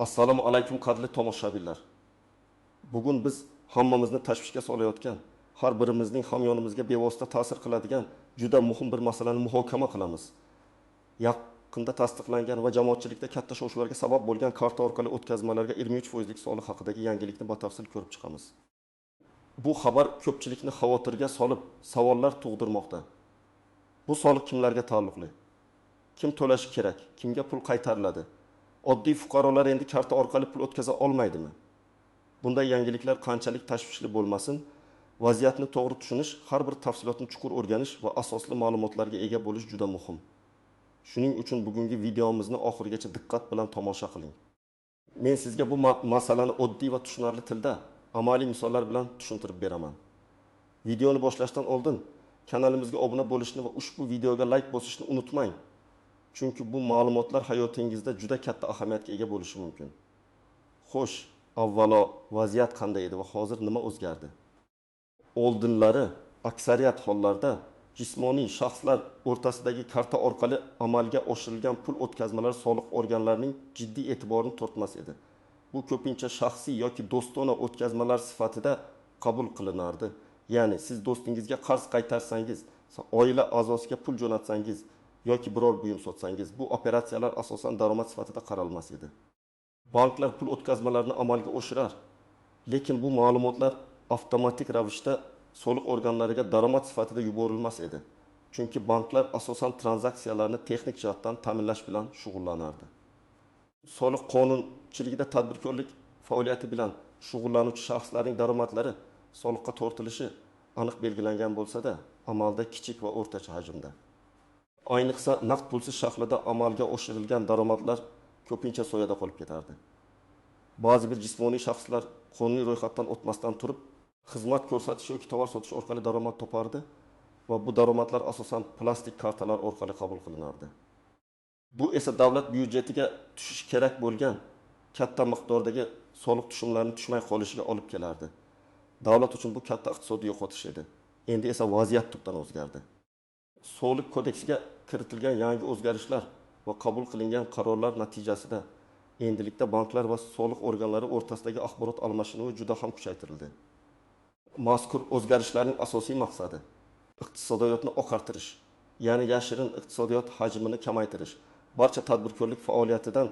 Assalomu alaykum qadrli tomoshabinlar. Bugun biz hammamizni tashvishga solayotgan, har birimizning hamyonimizga bevosita ta'sir qiladigan juda muhim bir masalani muhokama qilamiz. Yaqinda tasdiqlangan va jamoatchilikda katta shov-shuvlarga sabab bo'lgan karta orqali o'tkazmalarga 23% soliq haqidagi yangilikni batafsil ko'rib chiqamiz. Bu xabar ko'pchilikni xavotirga solib, savollar tug'dirmoqda. Bu soliq kimlarga taalluqli? Kim to'lashi kerak? Kimga pul qaytariladi? Oddiy fuqarolar endi karta orqali pul o'tkaza olmaydimi? Bunday yangiliklar qanchalik tashvishli bo'lmasin, vaziyatni to'g'ri tushunish, har bir tafsilotni chuqur o'rganish va asosli ma'lumotlarga ega bo'lish juda muhim. Shuning uchun bugungi videomizni oxirigacha diqqat bilan tomosha qiling. Men sizga bu masalani oddiy va tushunarli tilda, amaliy misollar bilan tushuntirib beraman. Videoni boshlashdan oldin kanalimizga obuna bo'lishni va ushbu videoga like bosishni unutmang. Chunki bu ma'lumotlar hayotingizda juda katta ahamiyatga ega bo'lishi mumkin. Xo'sh, avvalo vaziyat qanday edi va hozir nima o'zgardi? Oldinlari aksariyat hollarda jismoniy shaxslar o'rtasidagi karta orqali amalga oshirilgan pul o'tkazmalari soliq organlarining jiddiy e'tiborini tortmas edi. Bu ko'pincha shaxsiy yoki do'stona o'tkazmalar sifatida qabul qilinardi. Ya'ni siz do'stingizga qarz qaytarsangiz, oila a'zosiga pul jo'natsangiz yoki biror buyum sotsangiz, bu operatsiyalar asosan daromad sifatida qaralmas edi. Banklar pul o'tkazmalarini amalga oshirar, lekin bu ma'lumotlar avtomatik ravishda soliq organlariga daromad sifatida yuborilmas edi. Chunki banklar asosan tranzaksiyalarni texnik jihatdan ta'minlash bilan shug'ullanardi. Soliq qonunchiligida tadbirkorlik faoliyati bilan shug'ullanuvchi shaxslarning daromadlari soliqqa tortilishi aniq belgilangan bo'lsa-da, amalda kichik va o'rtacha hajmda. Ayniqsa naqd pulsiz shaklda amalga oshirilgan daromadlar ko'pincha soyada qolib ketardi. Ba'zi bir jismoniy shaxslar qonuniy ro'yxatdan o'tmasdan turib, xizmat ko'rsatish yoki tovar sotish orqali daromad topardi va bu daromadlar asosan plastik kartalar orqali qabul qilinardi. Bu esa davlat byudjetiga tushish kerak bo'lgan katta miqdordagi soliq tushumlarini tushmay qolishiga olib kelardi. Davlat uchun bu katta iqtisodiy yo'qotish edi. Endi esa vaziyat tubdan o'zgardi. Soliq kodeksiga kiritilgan yangi o'zgarishlar va qabul qilingan qarorlar natijasida endilikda banklar va soliq organlari o'rtasidagi axborot almashinuvi juda ham kuchaytirildi. Mazkur o'zgarishlarning asosiy maqsadi iqtisodiyotni oqartirish, ya'ni yashirin iqtisodiyot hajmini kamaytirish, barcha tadbirkorlik faoliyatidan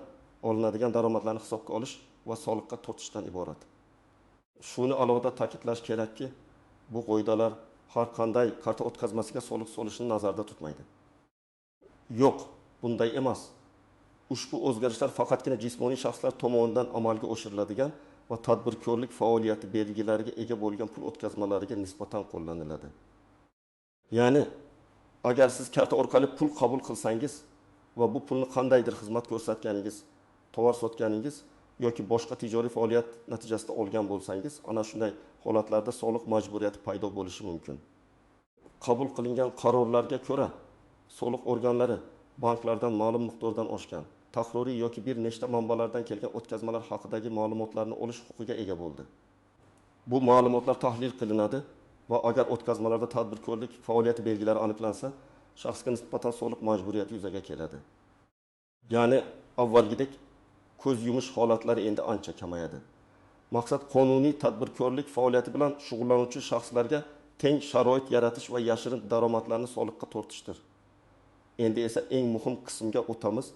olinadigan daromadlarni hisobga olish va soliqqa tortishdan iborat. Shuni alohida ta'kidlash kerakki, bu qoidalar har qanday karta o'tkazmasiga soliq solishni nazarda tutmaydi. Yo'q, bunday emas. Ushbu o'zgarishlar faqatgina jismoniy shaxslar tomonidan amalga oshiriladigan va tadbirkorlik faoliyati belgilariga ega bo'lgan pul o'tkazmalariga nisbatan qo'llaniladi. Ya'ni, agar siz karta orqali pul qabul qilsangiz va bu pulni qandaydir xizmat ko'rsatganingiz, tovar sotganingiz yoki boshqa tijoriy faoliyat natijasida olgan bo'lsangiz, ana shunday holatlarda soliq majburiyati paydo bo'lishi mumkin. Qabul qilingan qarorlarga ko'ra, soliq organlari banklardan ma'lum miqdordan oshgan, takroriy yoki bir nechta manbalardan kelgan o'tkazmalar haqidagi ma'lumotlarni olish huquqiga ega bo'ldi. Bu ma'lumotlar tahlil qilinadi va agar o'tkazmalarda tadbirkorlik faoliyati belgilari aniqlansa, shaxsga nisbatan soliq majburiyati yuzaga keladi. Ya'ni avvalgidek ko'z yumish holatlari endi ancha kamayadi. Maqsad qonuniy tadbirkorlik faoliyati bilan shug'ullanuvchi shaxslarga teng sharoit yaratish va yashirin daromadlarni soliqqa tortishdir. Endi esa eng muhim qismga o'tamiz.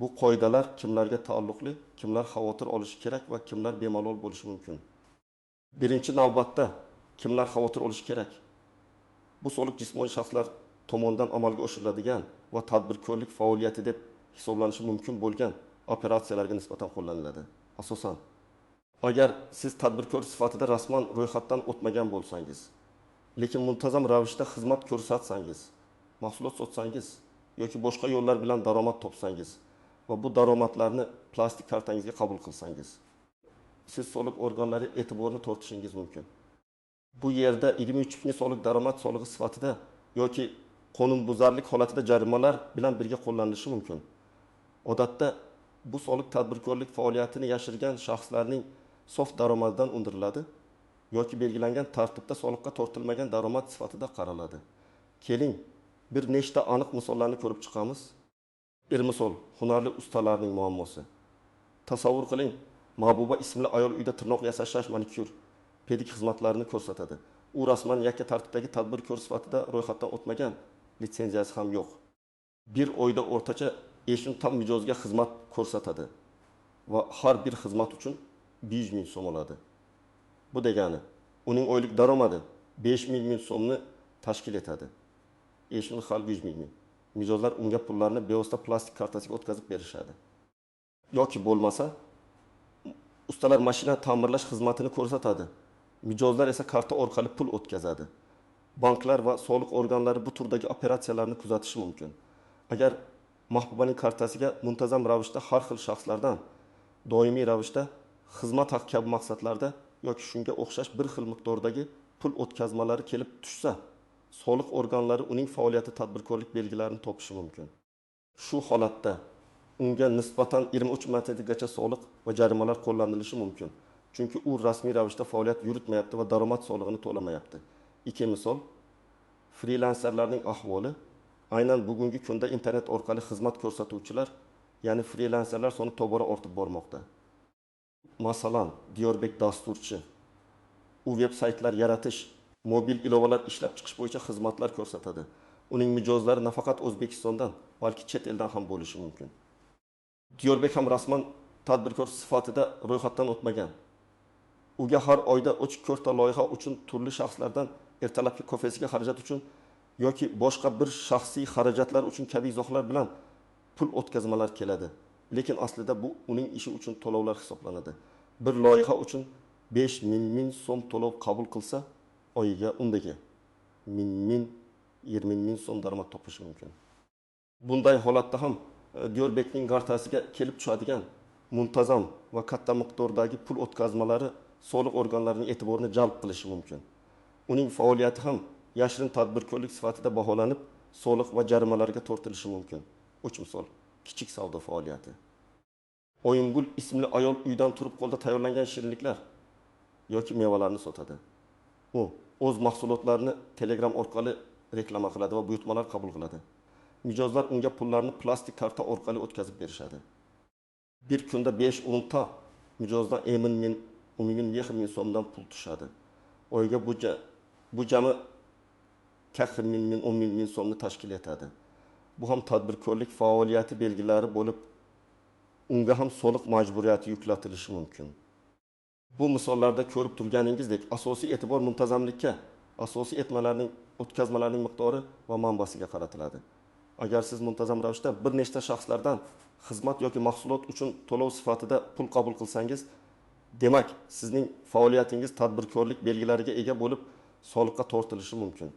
Bu qoidalar kimlarga taalluqli, kimlar xavotir olishi kerak va kimlar bemalol bo'lishi mumkin. Birinchi navbatda kimlar xavotir olishi kerak? Bu soliq jismoniy shaxslar tomonidan amalga oshiriladigan va tadbirkorlik faoliyati deb hisoblanishi mumkin bo'lgan operatsiyalarga nisbatan qo'llaniladi. Asosan, agar siz tadbirkor sifatida rasman ro'yxatdan o'tmagan bo'lsangiz, lekin muntazam ravishda xizmat ko'rsatsangiz, mahsulot sotsangiz yoki boshqa yo'llar bilan daromad topsangiz va bu daromadlarni plastik kartangizga qabul qilsangiz, siz soliq organlari e'tiborini tortishingiz mumkin. Bu yerda 23% soliq daromad solig'i sifatida yoki qonunbuzarlik holatida jarimalar bilan birga qo'llanilishi mumkin. Odatda bu soliq tadbirkorlik faoliyatini yashirgan shaxslarning sof daromadidan undiriladi yoki belgilangan tartibda soliqqa tortilmagan daromad sifatida qaraladi. Keling, bir nechta aniq misollarni ko'rib chiqamiz. Bir misol, hunarli ustalarning muammosi. Tasavvur qiling, Mahbuba ismli ayol uyda tirnoq yasash, manikyur, pedik xizmatlarini ko'rsatadi. U rasman yakka tartibdagi tadbirkor sifatida ro'yxatdan o'tmagan, litsenziyasi ham yo'q. Bir oyda o'rtacha eşin tam mijozga xizmat ko'rsatadi va har bir xizmat uchun 500 ming so'm oladi. Bu degani, uning oylik daromadi 500 ming so'mni tashkil etadi. Eşin hal 100 ming. Mijozlar unga pullarni bevosita plastik kartasiga o'tkazib berishadi. Yoki bo'lmasa, ustalar mashina ta'mirlash xizmatini ko'rsatadi. Mijozlar esa karta orqali pul o'tkazadi. Banklar va soliq organlari bu turdagi operatsiyalarni kuzatishi mumkin. Agar Mahbubaning kartasiga muntazam ravishda har xil shaxslardan doimiy ravishda xizmat haqi kabi maqsadlarda yoki shunga o'xshash bir xil miqdordagi pul o'tkazmalari kelib tushsa, soliq organlari uning faoliyati tadbirkorlik belgilarini topishi mumkin. Shu holatda unga nisbatan 23 martagacha soliq va jarimalar qo'llanilishi mumkin. Chunki u rasmiy ravishda faoliyat yuritmayapti va daromad solig'ini to'lamayapti. Ikki misol, frilanserlarning ahvoli aynan bugungi kunda internet orqali xizmat ko'rsatuvchilar, ya'ni frilanserlar soni tobora ortib bormoqda. Masalan, Diyorbek dasturchi, u veb-saytlar yaratish, mobil ilovalar ishlab chiqish bo'yicha xizmatlar ko'rsatadi. Uning mijozlari nafaqat O'zbekistondan, balki chet eldan ham bo'lishi mumkin. Diyorbek ham rasman tadbirkor sifatida ro'yxatdan o'tmagan. Uga har oyda 3-4 ta loyiha uchun turli shaxslardan ertalabki kofesiga xarajat uchun yoki boshqa bir shaxsiy xarajatlar uchun kabi izohlar bilan pul o'tkazmalar keladi. Lekin aslida bu uning ishi uchun to'lovlar hisoblanadi. Bir loyiha uchun 5 ming so'm to'lov qabul qilsa, oyiga undagi 20 ming so'm daromad topishi mumkin. Bunday holatda ham Diyorbekning kartasiga kelib tushadigan muntazam va katta miqdordagi pul o'tkazmalari soliq organlarining e'tiborini jalb qilishi mumkin. Uning faoliyati ham yashirin tadbirkorlik sifatida baholanib, soliq va jarimalarga tortilishi mumkin. Uch misol, kichik savdo faoliyati. Oyimgul ismli ayol uydan turib qo'lda tayyorlangan shirinliklar yoki mevalarni sotadi. U o'z mahsulotlarini Telegram orqali reklama qiladi va buyurtmalar qabul qiladi. Mijozlar unga pullarni plastik karta orqali o'tkazib berishadi. Bir kunda 5-10 ta mijozdan 10 ming so'mdan pul tushadi. Oyga bu jami 40 ming 10 ming so'mni tashkil etadi. Bu ham tadbirkorlik faoliyati belgilari bo'lib, unga ham soliq majburiyati yuklatilishi mumkin. Bu misollarda ko'rib turganingizdek, asosiy e'tibor muntazamlikka, asosiy o'tkazmalarning miqdori va manbasiga qaratiladi. Agar siz muntazam ravishda bir nechta shaxslardan xizmat yoki mahsulot uchun to'lov sifatida pul qabul qilsangiz, demak, sizning faoliyatingiz tadbirkorlik belgilariga ega bo'lib, soliqqa tortilishi mumkin.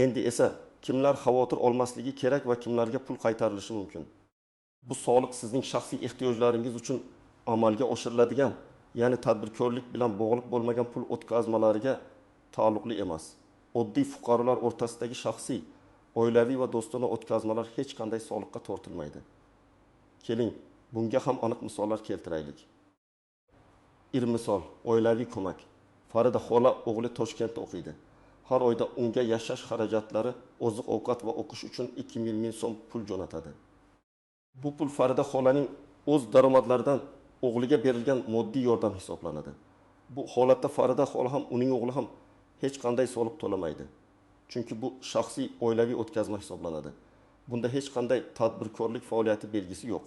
Endi esa kimlar xavotir olmasligi kerak va kimlarga pul qaytarilishi mumkin? Bu soliq sizning shaxsiy ehtiyojlaringiz uchun amalga oshiriladigan, ya'ni tadbirkorlik bilan bog'liq bo'lmagan pul o'tkazmalariga taalluqli emas. Oddiy fuqarolar o'rtasidagi shaxsiy, oilaviy va do'stona o'tkazmalar hech qanday soliqqa tortilmaydi. Keling, bunga ham aniq misollar keltiraylik. Misol, oilaviy ko'mak. Farida xola o'g'li Toshkentda o'qiydi. Har oyda unga yashash xarajatlari, oziq-ovqat va o'qish uchun 2000 ming so'm pul jo'natadi. Bu pul Farida xolaning o'z daromadlaridan o'g'liga berilgan moddiy yordam hisoblanadi. Bu holatda Farida xola ham, uning o'g'li ham hech qanday soliq to'lamaydi. Chunki bu shaxsiy oilaviy o'tkazma hisoblanadi. Bunda hech qanday tadbirkorlik faoliyati belgisi yo'q.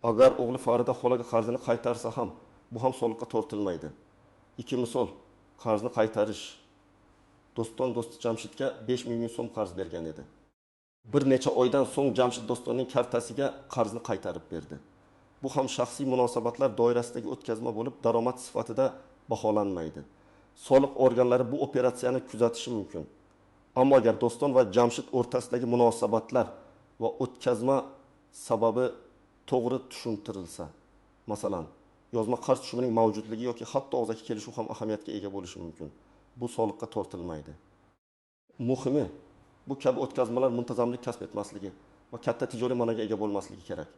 Agar o'g'li Farida xolaga qarzini qaytarsa ham, bu ham soliqqa tortilmaydi. Ikki misol, qarzni qaytarish. Doston do'sti Jamshidga 5 ming so'm qarz bergan edi. Bir necha oydan so'ng Jamshid Dostonning kartasiga qarzni qaytarib berdi. Bu ham shaxsiy munosabatlar doirasidagi o'tkazma bo'lib, daromad sifatida baholanmaydi. Soliq organlari bu operatsiyani kuzatishi mumkin. Ammo agar Doston va Jamshid o'rtasidagi munosabatlar va o'tkazma sababi to'g'ri tushuntirilsa, masalan, yozma qarz tushumining mavjudligi yoki hatto og'zaki kelishuv ham ahamiyatga ega bo'lishi mumkin. Bu soliqqa tortilmaydi. Muhimi, bu kabi o'tkazmalar muntazamlik kasb etmasligi va katta tijoriy ma'noga ega bo'lmasligi kerak.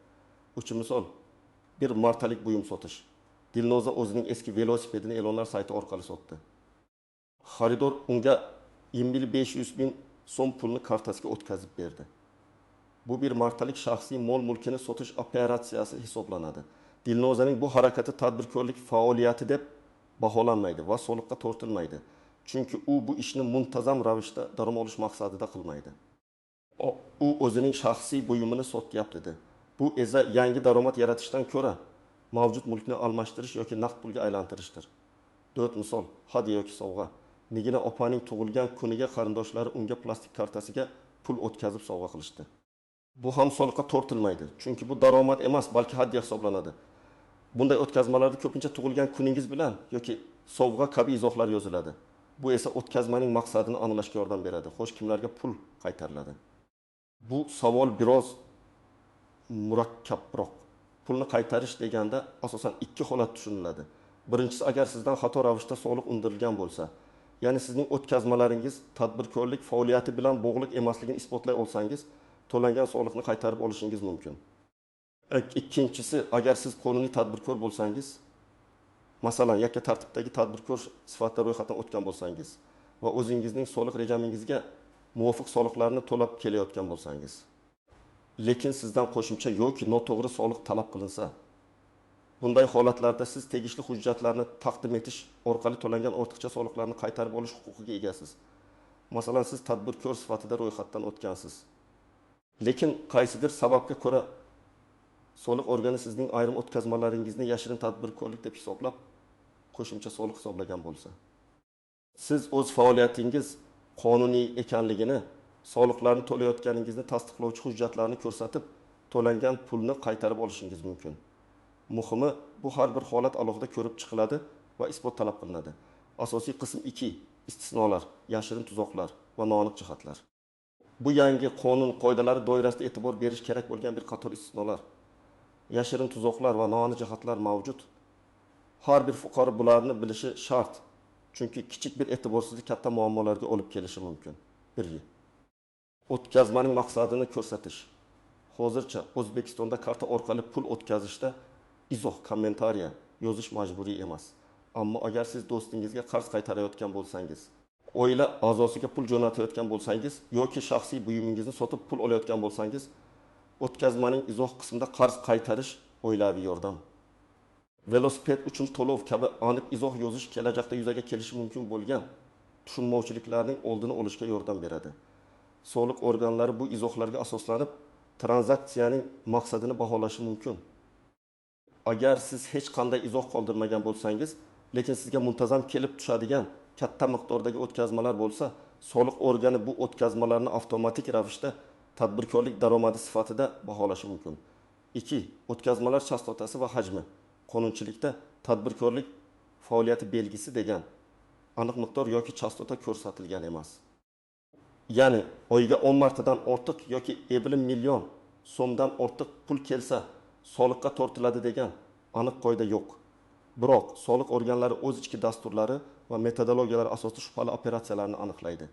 Uchinchi misol, bir martalik buyum sotish. Dilnoza o'zining eski velosipedini e'lonlar sayti orqali sotdi. Xaridor unga 500 ming so'm pulni kartasiga o'tkazib berdi. Bu bir martalik shaxsiy mol-mulkini sotish operatsiyasi hisoblanadi. Dilnozaning bu harakati tadbirkorlik faoliyati deb baholanmaydi va soliqqa tortilmaydi. Chunki u bu ishni muntazam ravishda daromad olish maqsadida qilmaydi. U o'zining shaxsiy buyumini sotyapti. Bu esa yangi daromad yaratishdan ko'ra mavjud mulkni almashtirish yoki naqd pulga aylantirishdir. 4 misol, hadya yoki sovg'a. Nigina opaning tug'ilgan kuniga qarindoshlari unga plastik kartasiga pul o'tkazib sovg'a qilishdi. Bu ham soliqqa tortilmaydi, chunki bu daromad emas, balki hadya hisoblanadi. Bunday o'tkazmalarda ko'pincha tug'ilgan kuningiz bilan yoki sovg'a kabi izohlar yoziladi. Bu esa o'tkazmaning maqsadini aniqlashga yordam beradi. Xo'sh, kimlarga pul qaytariladi? Bu savol biroz murakkabroq. Pulni qaytarish deganda asosan ikki holat tushuniladi. Birinchisi, agar sizdan xato ravishda soliq undirilgan bo'lsa, ya'ni sizning o'tkazmalaringiz tadbirkorlik faoliyati bilan bog'liq emasligini isbotlay olsangiz, to'langan soliqni qaytarib olishingiz mumkin. Ikkinchisi, agar siz qonuniy tadbirkor bo'lsangiz, masalan, yakka tartibdagi tadbirkor sifatida ro'yxatdan o'tgan bo'lsangiz va o'zingizning soliq rejamingizga muvofiq soliqlarni to'lab kelayotgan bo'lsangiz, lekin sizdan qo'shimcha yoki noto'g'ri soliq talab qilinsa, bunday holatlarda siz tegishli hujjatlarni taqdim etish orqali to'langan ortiqcha soliqlarni qaytarib olish huquqiga egasiz. Masalan, siz tadbirkor sifatida ro'yxatdan o'tgansiz, lekin qaysidir sababga ko'ra soliq organi sizning ayrim o'tkazmalaringizni yashirin tadbirkorlik deb hisoblab, qo'shimcha soliq hisoblagan bo'lsa, siz o'z faoliyatingiz qonuniy ekanligini, soliqlarni to'layotganingizni tasdiqlovchi hujjatlarni ko'rsatib, to'langan pulni qaytarib olishingiz mumkin. Muhimi, bu har bir holat alohida ko'rib chiqiladi va isbot talab qilinadi. Asosiy qism 2: istisnolar, yashirin tuzoqlar va noaniq jihatlar. Bu yangi qonun qoidalari doirasida e'tibor berish kerak bo'lgan bir qator istisnolar, yashirin tuzoqlar va noaniq jihatlar mavjud. Har bir fuqaro bularni bilishi shart. Chunki kichik bir e'tiborsizlik katta muammolarga olib kelishi mumkin. 1. O'tkazmaning maqsadini ko'rsatish. Hozircha O'zbekistonda karta orqali pul o'tkazishda izoh, kommentariya yozish majburiy emas. Ammo agar siz do'stingizga qarz qaytarayotgan bo'lsangiz, oila a'zosiga pul jo'natayotgan bo'lsangiz yoki shaxsiy buyumingizni sotib pul olayotgan bo'lsangiz, o'tkazmaning izoh qismida qarz qaytarish oilaviy yordam, velosiped uchun to'lov kabi aniq izoh yozish kelajakda yuzaga kelishi mumkin bo'lgan tushunmovchiliklarning oldini olishga yordam beradi. Soliq organlari bu izohlarga asoslanib tranzaksiyaning maqsadini baholashi mumkin. Agar siz hech qanday izoh qoldirmagan bo'lsangiz, lekin sizga muntazam kelib tushadigan katta miqdordagi o'tkazmalar bo'lsa, soliq organi bu o'tkazmalarni avtomatik ravishda tadbirkorlik daromadi sifatida baholashi mumkin. 2. O'tkazmalar chastotasi va hajmi. Qonunchilikda tadbirkorlik faoliyati belgisi degan aniq miqdor yoki chastota ko'rsatilgan emas. Ya'ni oyiga 10 martadan ortiq yoki million so'mdan ortiq pul kelsa, soliqqa tortiladi degan aniq qoida yo'q. Biroq soliq organlari o'z ichki dasturlari va metodologiyalari asosida shubhali operatsiyalarni aniqlaydi.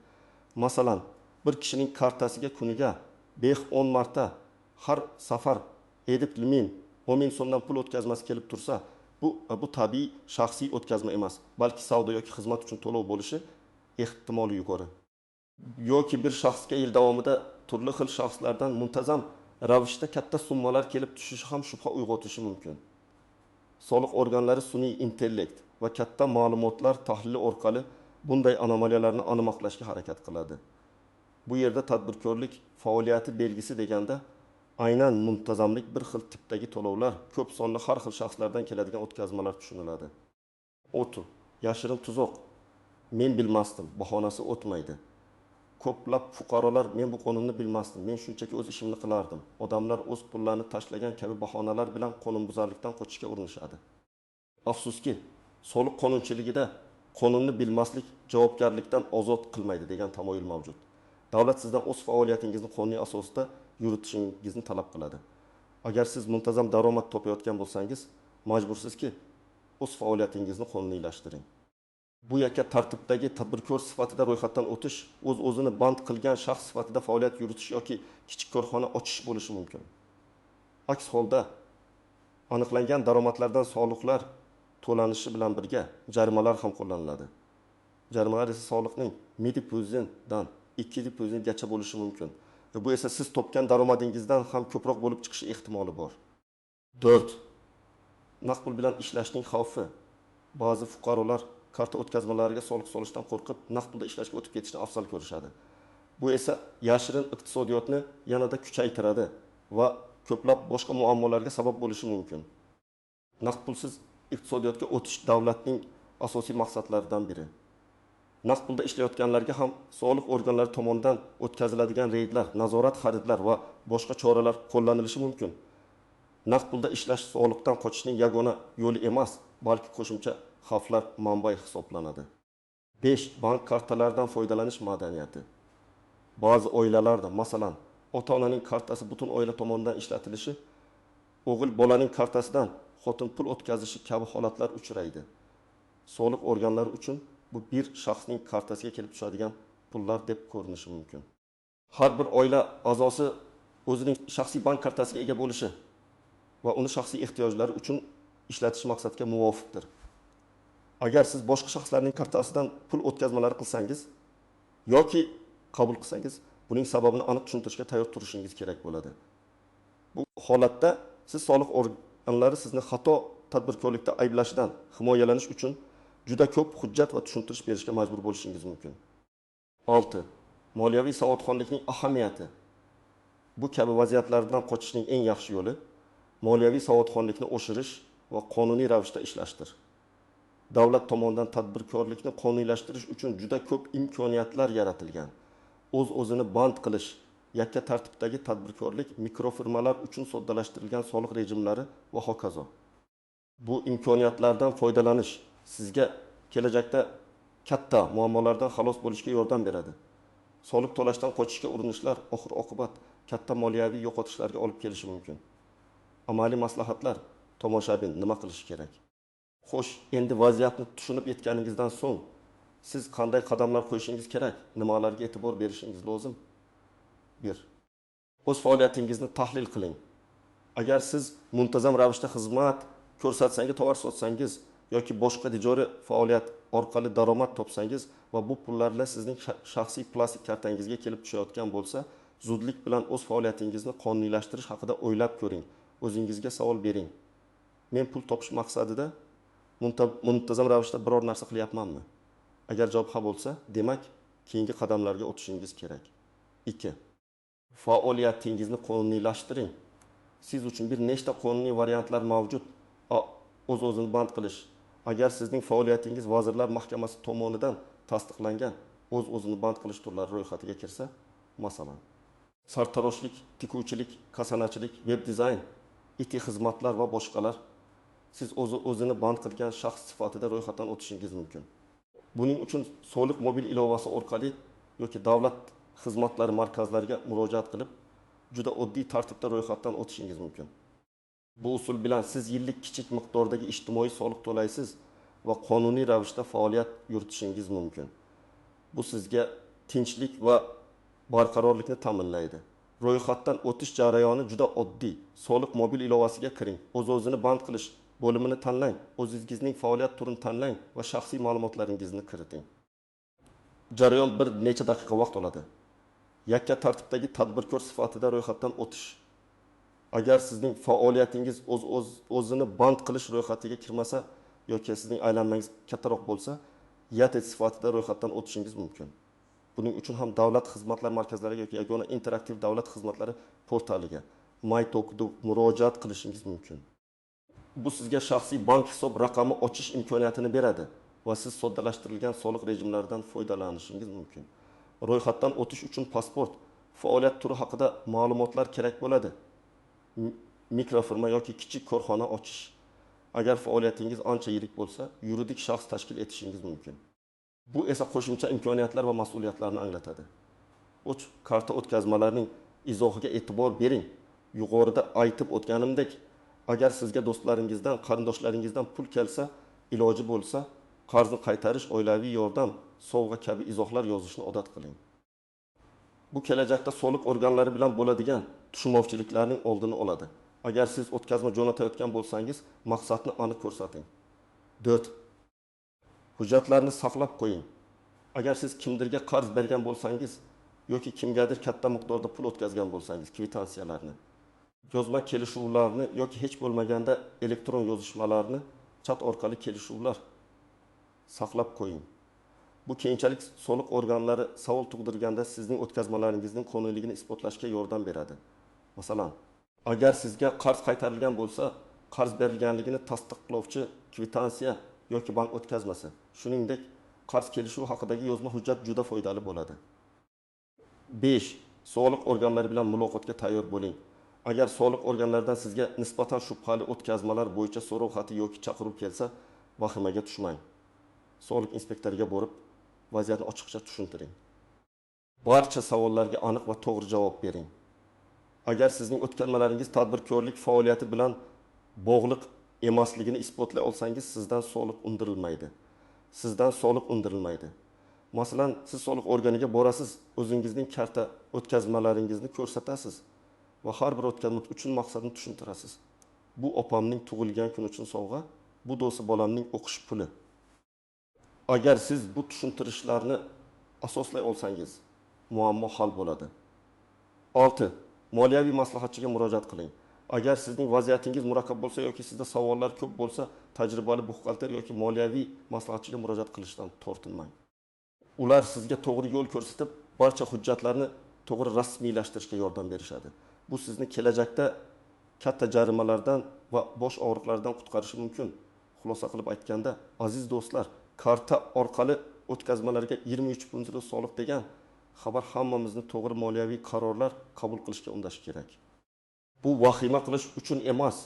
Masalan, bir kishining kartasiga kuniga 10 marta har safar 10 ming so'mdan pul o'tkazmasi kelib tursa, bu tabiiy shaxsiy o'tkazma emas, balki savdo yoki xizmat uchun to'lov bo'lishi ehtimoli yuqori. Yoki bir shaxsga yil davomida turli xil shaxslardan muntazam ravishda katta summalar kelib tushishi ham shubha uyg'otishi mumkin. Soliq organlari sun'iy intellekt va katta ma'lumotlar tahlili orqali bunday anomaliyalarni aniqlashga harakat qiladi. Bu yerda tadbirkorlik faoliyati belgisi deganda aynan muntazamlik, bir xil tipdagi to'lovlar, ko'p sonli har xil shaxslardan keladigan o'tkazmalar tushuniladi. Yashirin tuzoq. Men bilmasdim, bahonasi o'tmaydi. Ko'plab fuqarolar men bu qonunni bilmasdim, men shunchaki o'z ishimni qilardim. Odamlar o'z pullarini tashlagan kabi bahonalar bilan qonunbuzarlikdan qochishga urinishadi. Afsuski, soliq qonunchiligida qonunni bilmaslik javobgarlikdan ozod qilmaydi degan tamoyil mavjud. Davlat sizdan o'z faoliyatingizni qonuniy asosda yuritishingizni talab qiladi. Agar siz muntazam daromad topayotgan bo'lsangiz, majbursizki o'z faoliyatingizni qonuniylashtiring. Bu yakka tartibdagi tadbirkor sifatida ro'yxatdan o'tish, o'zini band qilgan shaxs sifatida faoliyat yuritish yoki kichik korxona ochish bo'lishi mumkin. Aks holda aniqlangan daromadlardan soliqlar to'lanishi bilan birga jarimalar ham qo'llaniladi. Jarimalar esa soliqning 1% dan 2% gacha bo'lishi mumkin. Bu esa siz topgan daromadingizdan ham ko'proq bo'lib chiqishi ehtimoli bor. 4. naqd pul bilan ishlashning xavfi. Ba'zi fuqarolar karta o'tkazmalariga soliq solishdan qo'rqib, naqd pulda ishlashga o'tib ketishni afzal ko'rishadi. Bu esa yashirin iqtisodiyotni yanada kuchaytiradi va ko'plab boshqa muammolarga sabab bo'lishi mumkin. Naqd pulsiz iqtisodiyotga o'tish davlatning asosiy maqsadlaridan biri. Naqd pulda ishlayotganlarga ham soliq organlari tomonidan o'tkaziladigan reydlar, nazorat xaridlar va boshqa choralar qo'llanilishi mumkin. Naqd pulda ishlash soliqdan qochishning yagona yo'li emas, balki qo'shimcha xavflar manbai hisoblanadi. 5. Bank kartalaridan foydalanish madaniyati. Ba'zi oilalarda, masalan, ota-onaning kartasi butun oila tomonidan ishlatilishi, o'g'il bolaning kartasidan xotin pul o'tkazishi kabi holatlar uchraydi. Soliq organlari uchun bu bir shaxsning kartasiga kelib tushadigan pullar deb ko'rinishi mumkin. Har bir oila a'zosi o'zining shaxsiy bank kartasiga ega bo'lishi va uni shaxsiy ehtiyojlari uchun ishlatish maqsadga muvofiqdir. Agar siz boshqa shaxslarning kartasidan pul o'tkazmalari qilsangiz yoki qabul qilsangiz, buning sababini aniq tushuntirishga tayyor turishingiz kerak bo'ladi. Bu holatda siz soliq organlari sizni xato tadbirkorlikda ayblashidan himoyalanish uchun juda ko'p hujjat va tushuntirish berishga majbur bo'lishingiz mumkin. 6. Moliyaviy savodxonlikning ahamiyati. Bu kabi vaziyatlardan qochishning eng yaxshi yo'li moliyaviy savodxonlikni oshirish va qonuniy ravishda ishlashdir. Davlat tomonidan tadbirkorlikni qonuniylashtirish uchun juda ko'p imkoniyatlar yaratilgan. O'z-o'zini band qilish, yakka tartibdagi tadbirkorlik, mikrofirmalar uchun soddalashtirilgan soliq rejimlari va hokazo. Bu imkoniyatlardan foydalanish sizga kelajakda katta muammolardan xalos bo'lishga yordam beradi. Soliq to'lashdan qochishga urinishlar oxir-oqibat katta moliyaviy yo'qotishlarga olib kelishi mumkin. Amaliy maslahatlar: tomoshabin nima qilish kerak? Xo'sh, endi vaziyatni tushunib yetganingizdan so'ng siz qanday qadamlar qo'yishingiz kerak? Nimalarga e'tibor berishingiz lozim? 1. O'z faoliyatingizni tahlil qiling. Agar siz muntazam ravishda xizmat ko'rsatsangiz, tovar sotsangiz yoki boshqa tijoriy faoliyat orqali daromad topsangiz va bu pullar bilan sizning shaxsiy plastik kartangizga kelib tushayotgan bo'lsa, zudlik bilan o'z faoliyatingizni qonuniylashtirish haqida o'ylab ko'ring. O'zingizga savol bering. Men pul topish maqsadida muntazam ravishda biror narsa qilyapmanmi? Agar javob ha bo'lsa, demak, keyingi qadamlarga o'tishingiz kerak. 2. Faoliyatingizni qonuniylashtiring. Siz uchun bir nechta qonuniy variantlar mavjud. O'z-o'zini band qilish. Agar sizning faoliyatingiz Vazirlar Mahkamasi tomonidan tasdiqlangan o'z-o'zini band qilish turlari ro'yxatiga kirsa, masalan, sartaroshlik, tikuvchilik, kasanachilik, web dizayn, IT xizmatlar va boshqalar, siz o'zini band qilgan shaxs sifatida ro'yxatdan o'tishingiz mumkin. Buning uchun soliq mobil ilovasi orqali yoki davlat xizmatlari markazlariga murojaat qilib, juda oddiy tartibda ro'yxatdan o'tishingiz mumkin. Bu usul bilan siz yillik kichik miqdordagi ijtimoiy soliq to'laysiz va qonuniy ravishda faoliyat yuritishingiz mumkin. Bu sizga tinchlik va barqarorlikni ta'minlaydi. Ro'yxatdan o'tish jarayoni juda oddiy. Soliq mobil ilovasiga kiring, o'z-o'zini band qilish bo'limini tanlang, o'zingizning faoliyat turini tanlang va shaxsiy ma'lumotlaringizni kiriting. Jarayon bir necha daqiqa vaqt oladi. Yakka tartibdagi tadbirkor sifatida ro'yxatdan o'tish. Agar sizning faoliyatingiz o'zini band qilish ro'yxatiga kirmasa yoki sizning aylanmangiz kattaroq bo'lsa, YATET sifatida ro'yxatdan o'tishingiz mumkin. Buning uchun ham davlat xizmatlar markazlariga yoki yagona interaktiv davlat xizmatlari portaliga MyTalk'da murojaat qilishingiz mumkin. Bu sizga shaxsiy bank hisob raqami ochish imkoniyatini beradi va siz soddalashtirilgan soliq rejimlaridan foydalanishingiz mumkin. Ro'yxatdan o'tish uchun pasport, faoliyat turi haqida ma'lumotlar kerak bo'ladi. Mikrofirma yoki kichik korxona ochish. Agar faoliyatingiz ancha yirik bo'lsa, yuridik shaxs tashkil etishingiz mumkin. Bu esa qo'shimcha imkoniyatlar va mas'uliyatlarni anglatadi. Karta o'tkazmalarining izohiga e'tibor bering. Yuqorida aytib o'tganimdek, agar sizga do'stlaringizdan, qarindoshlaringizdan pul kelsa, iloji bo'lsa, qarzni qaytarish, oilaviy yordam, sovg'a kabi izohlar yozishni odat qiling. Bu kelajakda soliq organlari bilan bo'ladigan tushunmovchiliklarning oldini oladi. Agar siz o'tkazma jo'natayotgan bo'lsangiz, maqsadni aniq ko'rsating. 4. Hujjatlarni saqlab qo'ying. Agar siz kimdirga qarz bergan bo'lsangiz yoki kimgadir katta miqdorda pul o'tkazgan bo'lsangiz, kvitansiyalarni yozma kelishuvlarni yoki hech bo'lmaganda elektron yozishmalarni, chat orqali kelishuvlar saqlab qo'ying. Bu keyinchalik soliq organlari savol tug'dirganda sizning o'tkazmalaringizning qonuniyligini isbotlashga yordam beradi. Masalan, agar sizga qarz qaytarilgan bo'lsa, qarz berilganligini tasdiqlovchi kvitansiya yoki bank o'tkazmasi, shuningdek, qarz kelishuvi haqidagi yozma hujjat juda foydali bo'ladi. 5. Soliq organlari bilan muloqotga tayyor bo'ling. Agar soliq organlaridan sizga nisbatan shubhali o'tkazmalar bo'yicha so'rov xati yoki chaqiruv kelsa, vahimaga tushmang. Soliq inspektoriga borib, vaziyatni ochiqcha tushuntiring. Barcha savollarga aniq va to'g'ri javob bering. Agar sizning o'tkazmalaringiz tadbirkorlik faoliyati bilan bog'liq emasligini isbotlay olsangiz, sizdan soliq undirilmaydi. Masalan, siz soliq organiga borasiz, o'zingizning karta o'tkazmalaringizni ko'rsatasiz va har bir o'tkazma uchun maqsadni tushuntirasiz. Bu opamning tug'ilgan kuni uchun sovg'a, bu do'si bolamning o'qish puli. Agar siz bu tushuntirishlarni asoslay olsangiz, muammo hal bo'ladi. 6. Moliyaviy maslahatchiga murojaat qiling. Agar sizning vaziyatingiz murakkab bo'lsa yoki sizda savollar ko'p bo'lsa, tajribali buxgalter yoki moliyaviy maslahatchiga murojaat qilishdan tortinmang. Ular sizga to'g'ri yo'l ko'rsatib, barcha hujjatlarni to'g'ri rasmiylashtirishga yordam berishadi. Bu sizni kelajakda katta jarimalardan va bosh og'riqlaridan qutqarishi mumkin. Xulosa qilib aytganda, aziz do'stlar, karta orqali o'tkazmalarga 23% soliq degan xabar hammamizni to'g'ri moliyaviy qarorlar qabul qilishga undashi kerak. Bu vahima qilish uchun emas,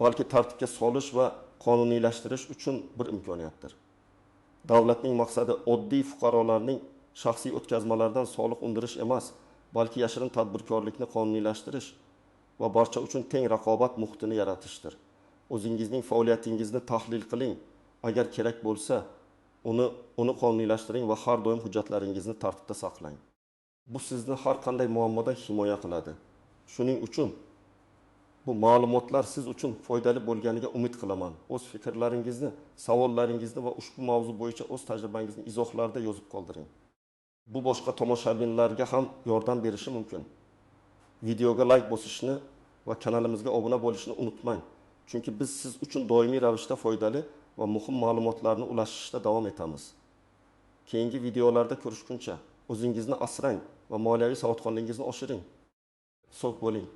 balki tartibga solish va qonuniylashtirish uchun bir imkoniyatdir. Davlatning maqsadi oddiy fuqarolarning shaxsiy o'tkazmalaridan soliq undirish emas, balki yashirin tadbirkorlikni qonuniylashtirish va barcha uchun teng raqobat muhitini yaratishdir. O'zingizning faoliyatingizni tahlil qiling. Agar kerak bo'lsa, uni qonuniylashtiring va har doim hujjatlaringizni tartibda saqlang. Bu sizni har qanday muammodan himoya qiladi. Shuning uchun bu ma'lumotlar siz uchun foydali bo'lganiga umid qilaman. O'z fikrlaringizni, savollaringizni va ushbu mavzu bo'yicha o'z tajribangizni izohlarda yozib qoldiring. Bu boshqa tomoshabinlarga ham yordam berishi mumkin. Videoga like bosishni va kanalimizga obuna bo'lishni unutmang. Chunki biz siz uchun doimiy ravishda foydali va muhim ma'lumotlarni ulashishda davom etamiz. Keyingi videolarda ko'rishguncha o'zingizni asrang va moliyaviy savodxonligingizni oshiring. Sog' bo'ling.